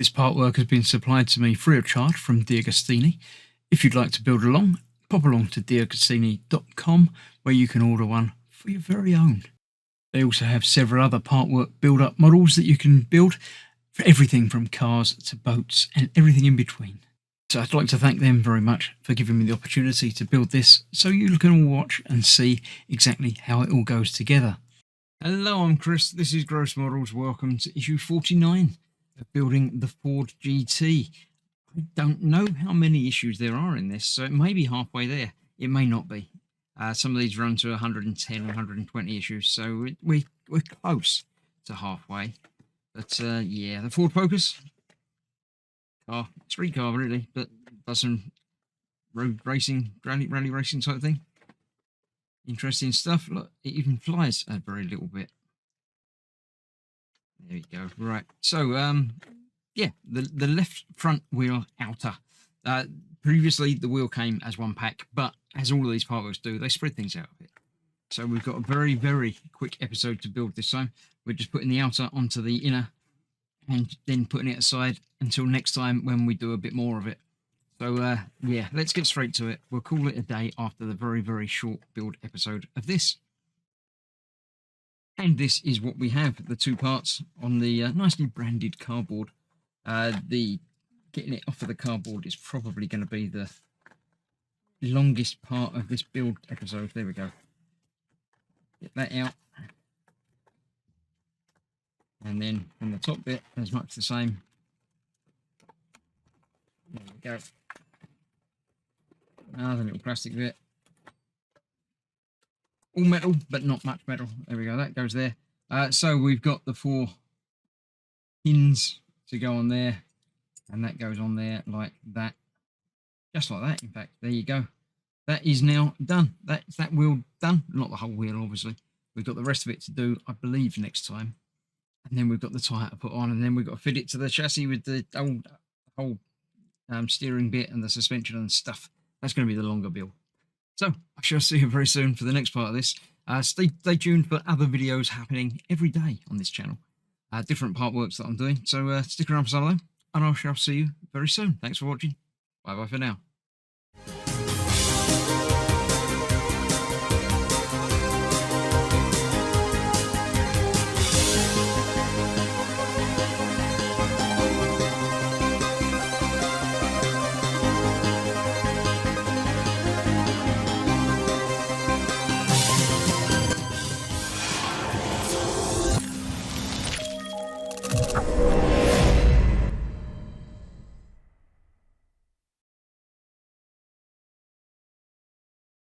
This part work has been supplied to me free of charge from DeAgostini. If you'd like to build along, pop along to DeAgostini.com where you can order one for your very own. They also have several other part work build-up models that you can build for everything from cars to boats and everything in between. So I'd like to thank them very much for giving me the opportunity to build this so you can all watch and see exactly how it all goes together. Hello, I'm Chris. This is Gross Models. Welcome to issue 49 of building the Ford GT. I don't know how many issues there are in this, so it may be halfway there. It may not be. Some of these run to 110 or 120 issues, so we're close to halfway. But yeah, the Ford Focus car, street car really, but does some road racing, rally racing type thing. Interesting stuff. Look, it even flies a very little bit. There we go. Right. So yeah, the left front wheel outer. Previously the wheel came as one pack, but as all of these partworks do, they spread things out a bit. So we've got a very, very quick episode to build this time. We're just putting the outer onto the inner and then putting it aside until next time when we do a bit more of it. So yeah, let's get straight to it. We'll call it a day after the very, very short build episode of this. And this is what we have, the two parts on the nicely branded cardboard. The getting it off of the cardboard is probably going to be the longest part of this build episode. There we go. Get that out. And then from the top bit, as much the same. There we go. Another little plastic bit. All metal, but not much metal. There we go. That goes there. So we've got the 4 pins to go on there. And that goes on there like that. Just like that, in fact. There you go. That is now done. That's that wheel done. Not the whole wheel, obviously. We've got the rest of it to do, I believe, next time. And then we've got the tyre to put on. And then we've got to fit it to the chassis with the whole steering bit and the suspension and stuff. That's going to be the longer build. So I shall see you very soon for the next part of this. Stay tuned for other videos happening every day on this channel. Different part works that I'm doing. So stick around for some of them. And I shall see you very soon. Thanks for watching. Bye bye for now.